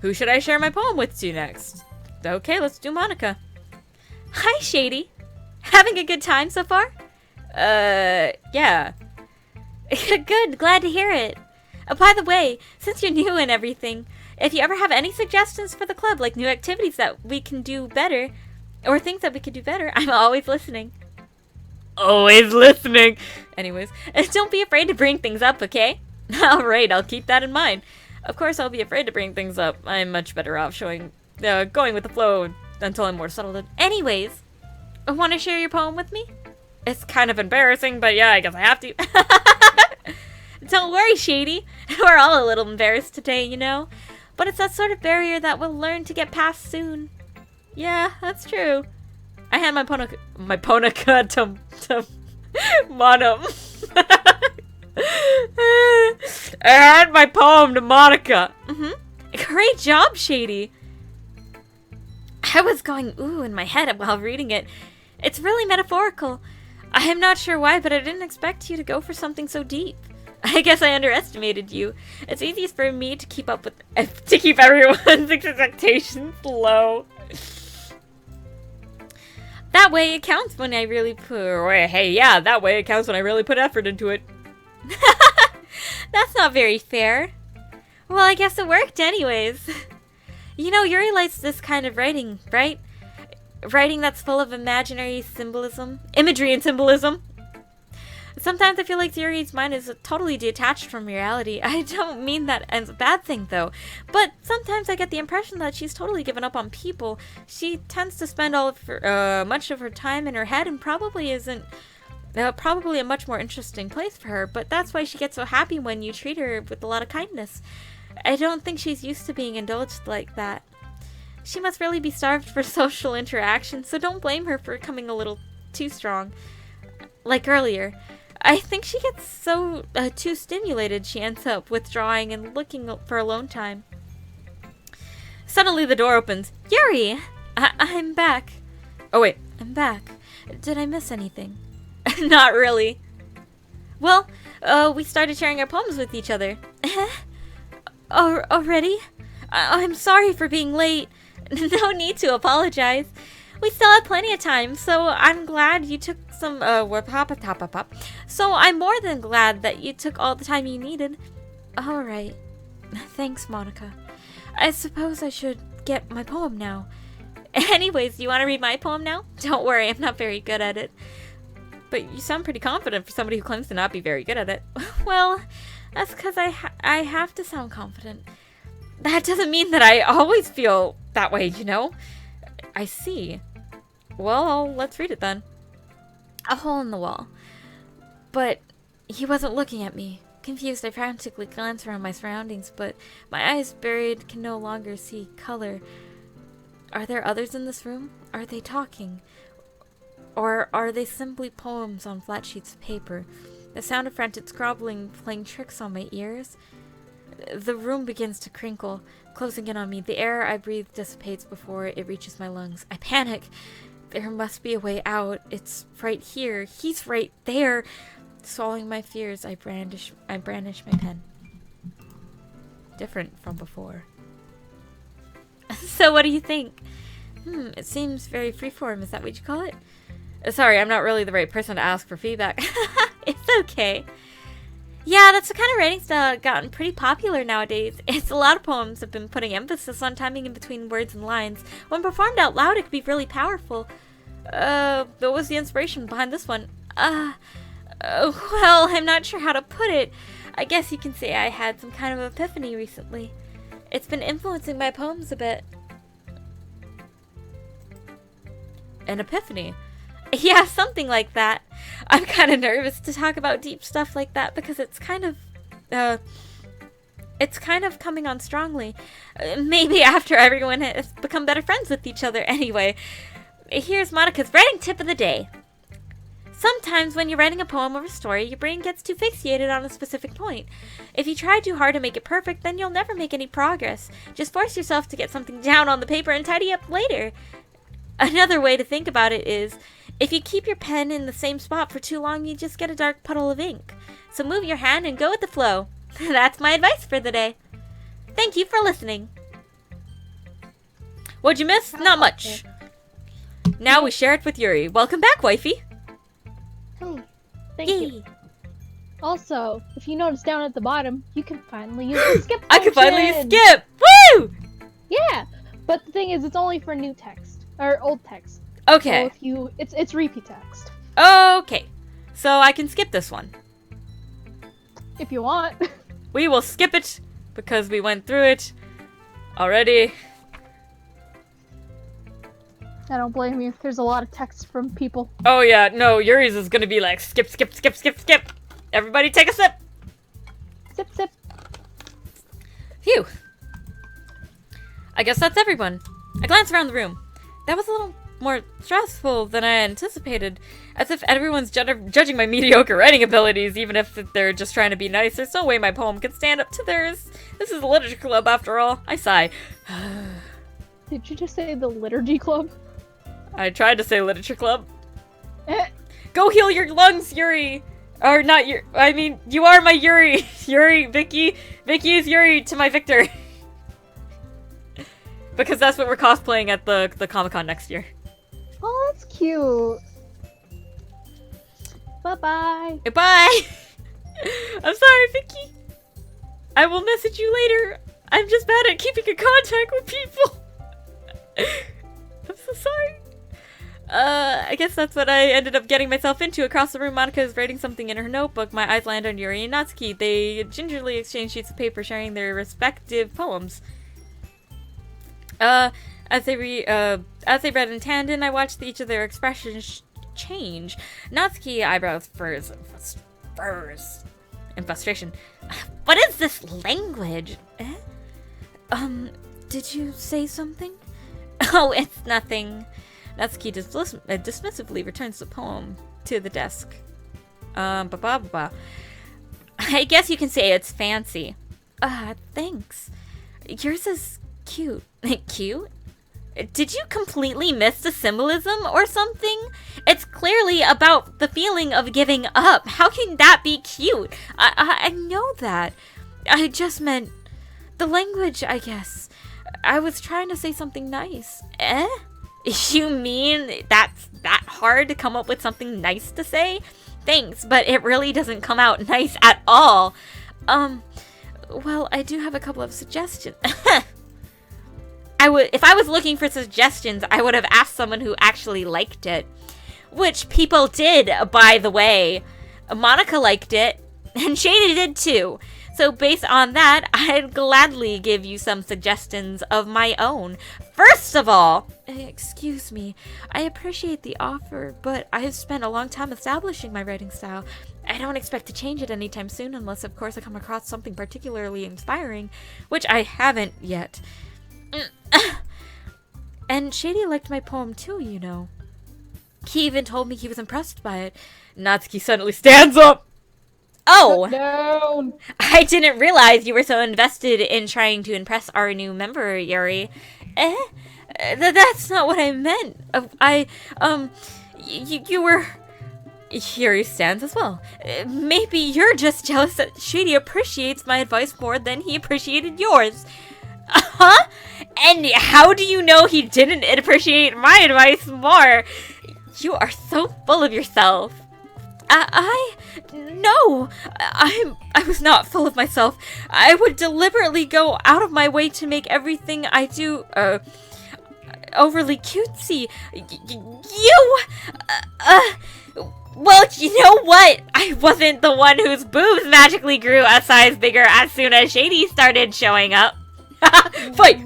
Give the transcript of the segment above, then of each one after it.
Who should I share my poem with to next? Okay, let's do Monica. Hi, Shady. Having a good time so far? Yeah. Good, glad to hear it. By the way, since you're new and everything, if you ever have any suggestions for the club, like new activities that we can do better, or things that we could do better, I'm always listening. Always listening. Anyways, don't be afraid to bring things up, okay? Alright, I'll keep that in mind. Of course, I'll be afraid to bring things up. I'm much better off going with the flow until I'm more settled in. Anyways, want to share your poem with me? It's kind of embarrassing, but yeah, I guess I have to. Don't worry, Shady. We're all a little embarrassed today, you know? But it's that sort of barrier that we'll learn to get past soon. Yeah, that's true. I had my ponica to Monum. I had my poem to Monica. Great job, Shady. I was going ooh in my head while reading it. It's really metaphorical. I am not sure why, but I didn't expect you to go for something so deep. I guess I underestimated you. It's easiest for me to keep everyone's expectations low. That way it counts when I really that way it counts when I really put effort into it. That's not very fair. Well, I guess it worked anyways. You know, Yuri likes this kind of writing, right? Writing that's full of imaginary imagery and symbolism. Sometimes I feel like Yuri's mind is totally detached from reality. I don't mean that as a bad thing, though. But sometimes I get the impression that she's totally given up on people. She tends to spend much of her time in her head, and probably isn't probably a much more interesting place for her. But that's why she gets so happy when you treat her with a lot of kindness. I don't think she's used to being indulged like that. She must really be starved for social interaction, so don't blame her for coming a little too strong. Like earlier, I think she gets so too stimulated she ends up withdrawing and looking for alone time. Suddenly the door opens. Yuri! I'm back. Oh wait. I'm back. Did I miss anything? Not really. Well, we started sharing our poems with each other. Already? I'm sorry for being late. No need to apologize. We still have plenty of time, so I'm glad you took some, So I'm more than glad that you took all the time you needed. Alright. Thanks, Monica. I suppose I should get my poem now. Anyways, you want to read my poem now? Don't worry, I'm not very good at it. But you sound pretty confident for somebody who claims to not be very good at it. Well, that's because I have to sound confident. That doesn't mean that I always feel that way, you know? I see. Well, let's read it then. A hole in the wall. But he wasn't looking at me. Confused, I frantically glanced around my surroundings, but my eyes buried can no longer see color. Are there others in this room? Are they talking? Or are they simply poems on flat sheets of paper? The sound of frantic scrabbling playing tricks on my ears? The room begins to crinkle, closing in on me. The air I breathe dissipates before it reaches my lungs. I panic. There must be a way out. It's right here. He's right there. Swallowing my fears, I brandish my pen. Different from before. So what do you think? It seems very freeform. Is that what you call it? Sorry, I'm not really the right person to ask for feedback. It's okay. Yeah, that's the kind of writing style gotten pretty popular nowadays. It's a lot of poems have been putting emphasis on timing in between words and lines. When performed out loud, it can be really powerful. What was the inspiration behind this one? Well, I'm not sure how to put it. I guess you can say I had some kind of epiphany recently. It's been influencing my poems a bit. An epiphany? Yeah, something like that. I'm kind of nervous to talk about deep stuff like that because it's kind of coming on strongly. Maybe after everyone has become better friends with each other. Anyway, here's Monica's writing tip of the day. Sometimes when you're writing a poem or a story, your brain gets too fixated on a specific point. If you try too hard to make it perfect, then you'll never make any progress. Just force yourself to get something down on the paper and tidy up later. Another way to think about it is, if you keep your pen in the same spot for too long, you just get a dark puddle of ink. So move your hand and go with the flow. That's my advice for the day. Thank you for listening. What'd you miss? Not much. Now we share it with Yuri. Welcome back, wifey. Hey, thank you. Also, if you notice down at the bottom, you can finally use the skip function. I can finally skip! Woo! Yeah, but the thing is, it's only for new text or old text. Okay. So if it's repeat text. Okay. So I can skip this one. If you want. We will skip it because we went through it already. I don't blame you. There's a lot of text from people. Oh yeah, no, Yuri's is gonna be like skip, skip, skip, skip, skip. Everybody take a sip. Sip, sip. Phew. I guess that's everyone. I glanced around the room. That was a little more stressful than I anticipated. As if everyone's judging my mediocre writing abilities, even if they're just trying to be nice. There's no way my poem can stand up to theirs. This is a literature club after all. I sigh. Did you just say the liturgy club? I tried to say literature club. Go heal your lungs, Yuri! Or not Yuri. I mean, you are my Yuri. Yuri, Vicky. Vicky is Yuri to my Victor. Because that's what we're cosplaying at the Comic-Con next year. Oh, that's cute. Bye-bye. Bye! I'm sorry, Vicky. I will message you later. I'm just bad at keeping in contact with people. I'm so sorry. I guess that's what I ended up getting myself into. Across the room, Monica is writing something in her notebook. My eyes land on Yuri and Natsuki. They gingerly exchange sheets of paper, sharing their respective poems. As they read in tandem, I watched each of their expressions change. Natsuki eyebrows furs in frustration. What is this language? Did you say something? Oh, it's nothing. Natsuki dismissively returns the poem to the desk. I guess you can say it's fancy. Thanks. Yours is cute. Cute? Did you completely miss the symbolism or something? It's clearly about the feeling of giving up. How can that be cute? I know that. I just meant the language, I guess. I was trying to say something nice. You mean that's that hard to come up with something nice to say? Thanks, but it really doesn't come out nice at all. Well, I do have a couple of suggestions. If I was looking for suggestions, I would have asked someone who actually liked it. Which people did, by the way. Monica liked it, and Shady did too. So based on that, I'd gladly give you some suggestions of my own. First of all, excuse me, I appreciate the offer, but I have spent a long time establishing my writing style. I don't expect to change it anytime soon unless, of course, I come across something particularly inspiring, which I haven't yet. And Shady liked my poem too, you know. He even told me he was impressed by it. Natsuki suddenly stands up. Oh! Down. I didn't realize you were so invested in trying to impress our new member, Yuri. That's not what I meant. You were... Yuri stands as well. Maybe you're just jealous that Shady appreciates my advice more than he appreciated yours. Huh? And how do you know he didn't appreciate my advice more? You are so full of yourself. No, I was not full of myself. I would deliberately go out of my way to make everything I do, overly cutesy. Well, you know what? I wasn't the one whose boobs magically grew a size bigger as soon as Shady started showing up. Fight!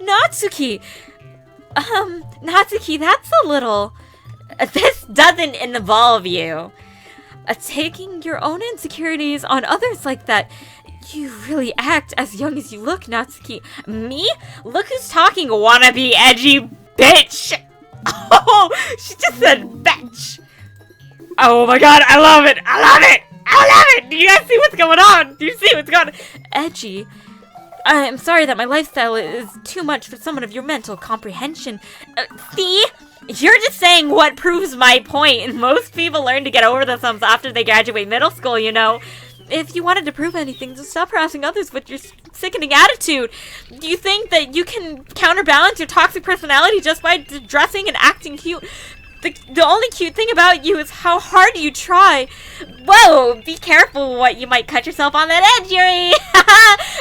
Natsuki! Natsuki, that's a little... This doesn't involve you. Taking your own insecurities on others like that. You really act as young as you look, Natsuki. Me? Look who's talking, wannabe edgy bitch! Oh, she just said bitch! Oh my god, I love it! Do you guys see what's going on? Do you see what's going on? Edgy? I'm sorry that my lifestyle is too much for someone of your mental comprehension. See? You're just saying what proves my point. Most people learn to get over themselves after they graduate middle school, you know. If you wanted to prove anything, just stop harassing others with your sickening attitude. Do you think that you can counterbalance your toxic personality just by dressing and acting cute? The only cute thing about you is how hard you try. Whoa, be careful what you might cut yourself on that edge, Yuri.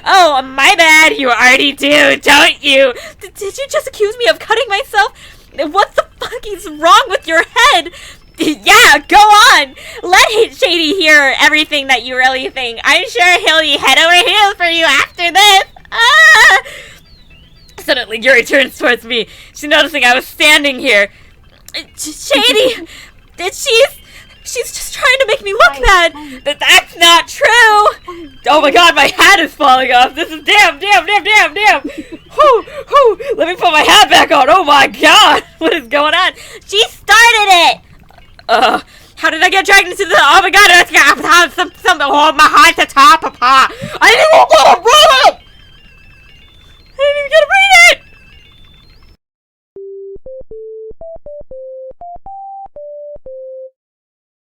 Oh, my bad. You already do, don't you? Did you just accuse me of cutting myself? What the fuck is wrong with your head? Yeah, go on. Let Shady hear everything that you really think. I'm sure he'll be head over heels for you after this. Ah! Suddenly, Yuri turns towards me. She's noticing I was standing here. Shady! She's just trying to make me look bad! That's not true! Oh my god, my hat is falling off! This is damn! Whoo! Let me put my hat back on! Oh my god! What is going on? She started it! How did I get dragged into the... Oh my god! Oh my heart's a top, papa! I didn't even get a